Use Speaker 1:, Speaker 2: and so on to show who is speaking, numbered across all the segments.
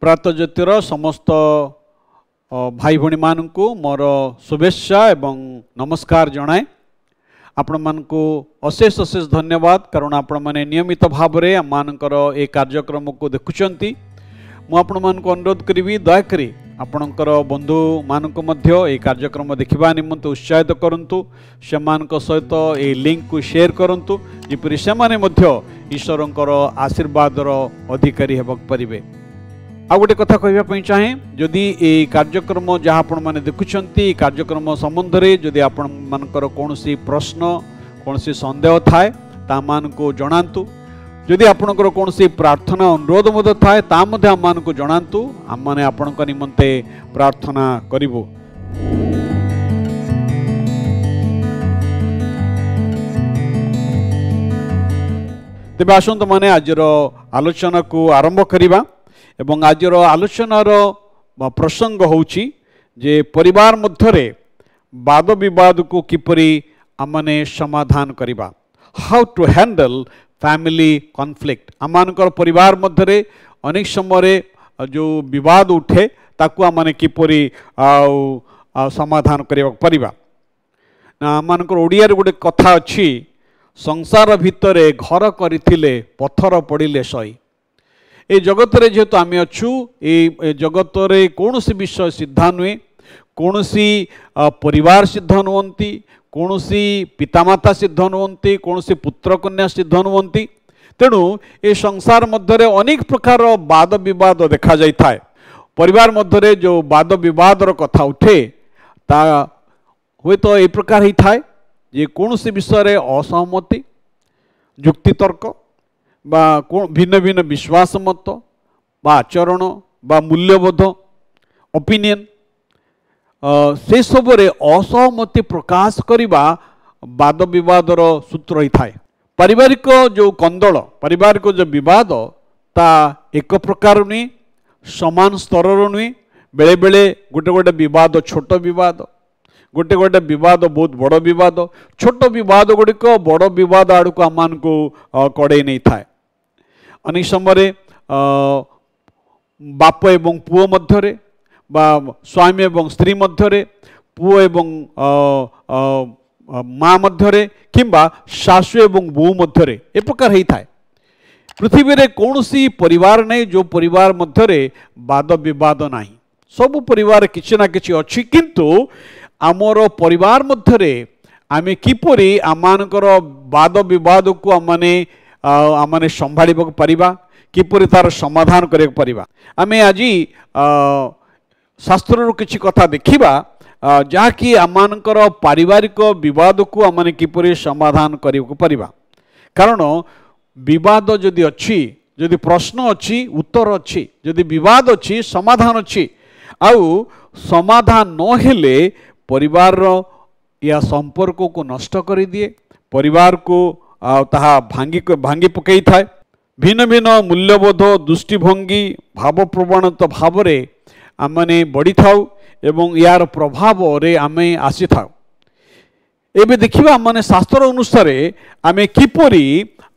Speaker 1: प्रातः ज्योतिर समस्त भाई भणी मानू मोर शुभेच्छा एवं नमस्कार जनाए। आपण मानकु अशेष अशेष धन्यवाद कारण आपण माने नियमित भाव में आम मानकर ए कार्यक्रम को देखुचंती। मु आपण मानकु अनुरोध करी दयाकरी आपणकर बंधु मानक मध्य ए कार्यक्रम देखिबा निमंते उत्साहित करंतु, सेमानक सहित ए लिंक को शेयर करंतु जेपरि सेमाने मध्य ईश्वरंकर आशीर्वादर अधिकारी हेबाक परिबे। आ गोटे कथा कहवाई चाहे, जदि ये कार्यक्रम जहाँ आपण मैंने देखुंत कार्यक्रम संबंध में जदि आपण मानकर कौन प्रश्न कौन सन्देह थाए ता मान को जनातु। जदि आपणकर कौन प्रार्थना अनुरोध मध्य थाए ता मध्य आम मान को जनातु, आम माने आपणक निमंते प्रार्थना करिबु। तेबे आसंतु माने आजर आलोचना को आरंभ करिबा। एवं आजर आलोचनार प्रसंग होउची जे परिवार मध्यरे वाद विवाद को किपरि आमने समाधान करिबा, how to handle family conflict. आमानकर परिवार मध्यरे अनेक समय जो विवाद उठे ताकू आमने किपरि समाधान करिबा परिबा। ना आमानकर ओडिया रे गोटे कथा अछि, संसार भितरे घर करिथिले पत्थर पड़िले सई। ए जगत रे जेहेतु आम अच्छु ए जगत रे कौन सी विषय सिद्धा नुहे, कौन सी परिवार सिद्ध नुहंती, कौन सी पितामाता सिद्ध नुहंती, कौन सी पुत्र कन्या सिद्ध नुहंती। तेणु ए संसार मध्य अनेक प्रकार वाद विवाद देखा जाय थाए। परिवार मध्य जो वाद विवाद कथा उठे ता हुए तो ए प्रकार ही थाए जे कौन सी विषय असहमति, जुक्ति तर्क बा भिन्न भिन्न विश्वास मत बा आचरण बा मूल्यबोध ओपिनियन से सब रे असहमति प्रकाश करिबा वाद विवादर सूत्र ही थाए। पारिवारिक जो कंदल, पारिवारिक जो विवाद ता एक प्रकार नुहे, समान स्तर नुहे। बेले बेले गोटे गोटे विवाद छोट विवाद, गोटे गोटे विवाद बहुत बड़ विवाद, छोट विवाद गुड़िक बड़ विवाद आड़ को आम को कड़े नहीं थाए। अनेक समय बाप एवं पुओ मध्यरे बा स्वामी एवं स्त्री मध्यरे, पुओ एवं माँ मध्यरे किंबा सासु एवं बो मध्यरे ए प्रकार ही थाए। पृथ्वी रे कौनसी परिवार नहीं जो परिवार मध्यरे वाद विवाद नहीं। सब परिवार किछि ना किछि अछि, किंतु आमर परिवार मध्यरे आमे किपरि आमानकर वाद विवाद को आमने संभाल पारिबा, किपरि तार समाधान करिया पारिबा। आमे आजी शास्त्र किछि कथा देखिबा जहाँकि आमानकर पारिवारिक विवाद को आमने किपरि समाधान करिया पारिबा। कारण विवाद जदि अच्छी, जदि प्रश्न अच्छी उत्तर अच्छी, जदि विवाद अच्छी समाधान अच्छी, आउ समाधान न हेले परिवार या संपर्क को नष्ट कर दिए, परिवार को ताहा भांगी पकई थाए। भिन्न भिन्न मूल्यबोध, दृष्टिभंगी, भाव प्रवणता भाव में आमने बढ़ी थाउ एवं यार प्रभाव रे आमे आसी थाउ। एबे देखिबा आमने शास्त्र अनुसार आमे किपरि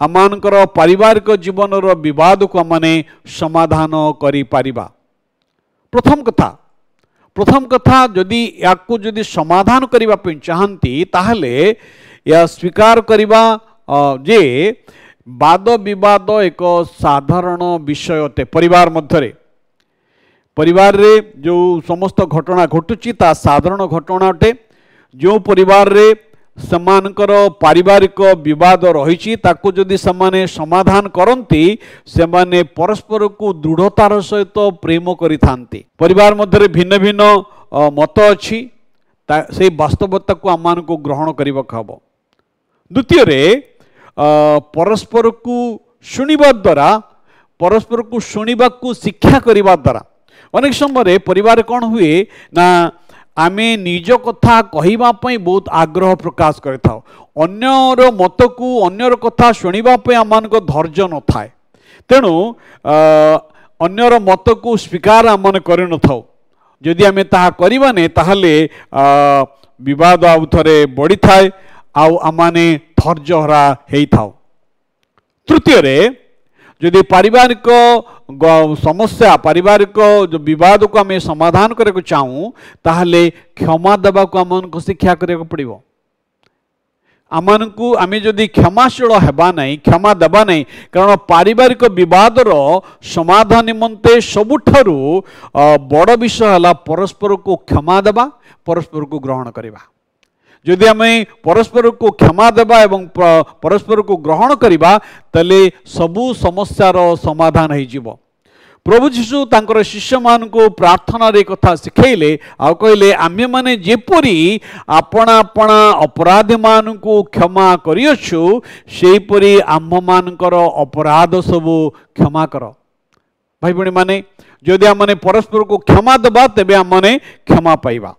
Speaker 1: आमानकर पारिवारिक जीवन रो विवाद को आमने समाधान करि पारिबा। प्रथम कथा जदि याकू जदि समाधान करिबा पे चाहंती ताहले या स्वीकार करिबा जे वाद विवाद एक साधारण विषय अटे। परिवार मध्यरे, परिवार रे जो समस्त घटना घटुची ता साधारण घटना अटे। जो परिवार रे समानकर पारिवारिक विवाद रही ताकू जदि समाने समाधान करती सेमाने परस्पर को दृढ़तार सहित प्रेम करि थांती। परिवार मध्यरे भिन्न भिन्न मत अच्छी, से वास्तवता को आम को ग्रहण करने हब। द्वितीय रे परस्पर को शुणिबा द्वारा, परस्पर को शुणिबा को शिक्षा करने द्वारा अनेक समय परिवार कौन हुए ना आमे निज कथा कहवाई बहुत आग्रह प्रकाश करता। अन्यर मत को अन्यर कथा शुणापी आम धैर्य न थाए। तेणु अन्यर मत को स्वीकार आम कर न जदि आमे ताहा करबाने ताहले विवाद आउ थरे बढ़ी थाए आउ आमाने धैर्यहरा हेई थाओ। तृतीय रे जदि पारिवारिक समस्या पारिवारिक जो विवाद को आम समाधान करने चाहूँ ताहले क्षमा देवा को आम शिक्षा करने पड़ो आमको आम जदि क्षमाशील हेबा नहीं क्षमा देवा नहीं कारण पारिवारिक विवादर समाधान निमंते सबुठारु बड़ विषय है परस्पर को क्षमा देवा परस्पर को ग्रहण करवा जदि आम परस्पर को क्षमा देवा एवं परस्पर को ग्रहण करवा तले सबु समस्यार समाधान हो प्रभु जीशु तांकर शिष्य मान को प्रार्थना रे कथा शिखेले आ कहले आमे माने जेपरी आपना आपना अपराधी मान को क्षमा करियछु सेपरी आम मानकर अपराध सबु क्षमा कर भाई भणी माने जदि आम माने परस्पर को क्षमा देबा तेबे आम माने क्षमा पाइबा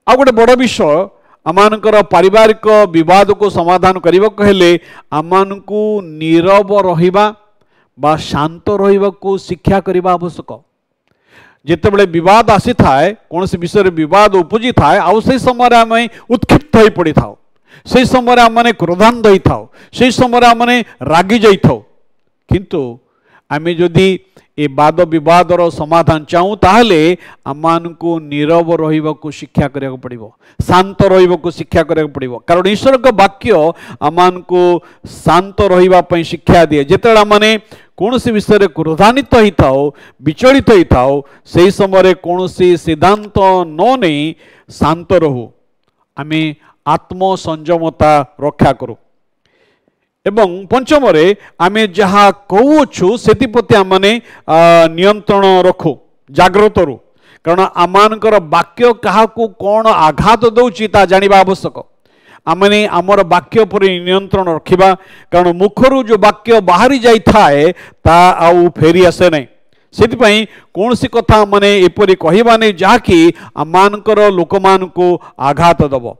Speaker 1: आ गोटे बड़ विषय आमानकर पारिवारिक विवाद को समाधान करने कहले आमानकु नीरव रहिबा बा शांत रहिबा को शिक्षा करने आवश्यक जितेबले विवाद आसी थाए कौन से विषय विवाद उपजी थाए आउ से समय आम उत्क्षिप्त हो पड़ी था से समय आम मैंने क्रोधान्ध होई था से समय आम मैंने रागी जाई था किंतु आम जदि ए वाद विवादर समाधान चाहूँ ताहले आमानकु नीरव रहिबा को शिक्षा करने पड़ो शांत रहिबा को शिक्षा करने पड़ो कारण ईश्वर का वाक्य आमानकु शांत रहिबा पई शिक्षा दिए जेतेबेले आमने कौन सी विषय क्रोधान्वित होता विचलित होता से समय कौन सी सिद्धांत न नहीं शांत रहू आम आत्मसंयमता रक्षा करूँ एवं पंचम आम जहाँ कहूँ से प्रति आम नियंत्रण रखू जाग्रत रू कारण आमानकर वाक्य क्या कौन आघात दौची ता जानिबा आवश्यक आमने आमर वाक्य पर नियंत्रण रखिबा कारण मुखरू जो वाक्य बाहरी जाई थाए ता आउ फेरी आसे नहीं से कौन सी कथा माने एपरी कहबा नहीं जहाँकि आमानकर लोक मान को आघात दब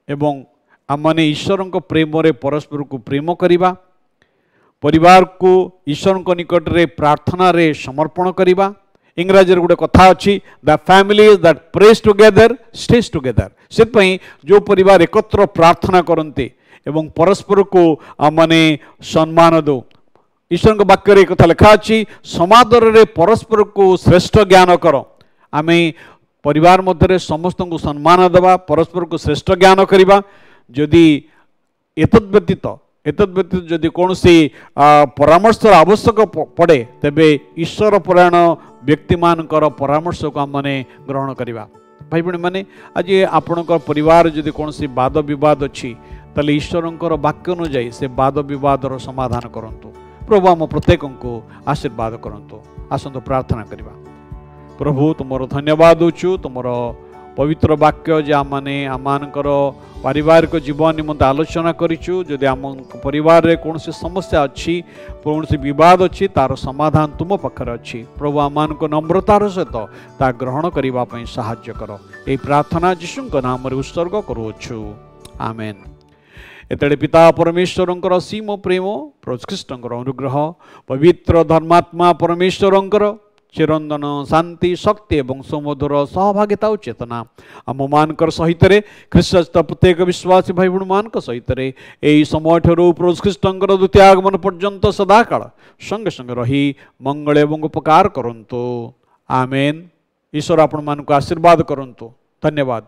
Speaker 1: एवं आमने ईश्वर प्रेम रे परस्पर को प्रेम करिबा परिवार को ईश्वर निकट रे प्रार्थना रे समर्पण करिबा इंग्राजी गोटे कथा अच्छी the family that praise together stage together से जो परिवार एकत्र प्रार्थना करते एवं परस्पर को आमने सम्मान दो ईश्वर के वाक्य एक कथा लिखा अच्छी समादर रे परस्पर को श्रेष्ठ ज्ञान कर आम परिवार मध्य समस्त को सम्मान देवा परस्पर को श्रेष्ठ ज्ञान करवा जदि एतद् व्यतीत जदि कौन सी परामर्श आवश्यक पड़े तेबे ईश्वर परायण व्यक्ति मानकर परामर्श को आम ग्रहण करवा भाई भणी माने आज आपण परिवार जदि कौन सी वाद विवाद अच्छी ताले ईश्वर वाक्य अनुजाई से वाद विवादर समाधान करंतु प्रभु आम प्रत्येक को आशीर्वाद करंतु आसंतु प्रार्थना करवा प्रभु तुमर धन्यवाद दूचु तुमर पवित्र वाक्य जे आमने आमानकर पारिवारिक जीवन निमंते आलोचना करिछु जदि आम परिवार रे कौन समस्या अच्छी कौन विवाद अच्छी तार समाधान तुम पाखरे अच्छी प्रभु आमान को नम्रतार सहित ता ग्रहण करबा पई सहाय्य कर ए प्रार्थना यीशु नाम रे उत्सर्ग करूछु आमेन एतडे पिता परमेश्वरंकर असीम प्रेम प्रभु ख्रीष्टंकर अनुग्रह पवित्र धर्मात्मा परमेश्वरंकर चिरंदन शांति शक्ति एवं सुमधुर सहभागिता और चेतना आम मानकर सहित ख्रीष्ट प्रत्येक विश्वासी भाई भूण मान सहित यही समय ठू प्रभु ख्रीष्टंकर द्वितीय आगमन पर्यंत सदाकाल संगे संगे रही मंगल एवं उपकार करंतु आमेन ईश्वर आपण मान आशीर्वाद करंतु धन्यवाद।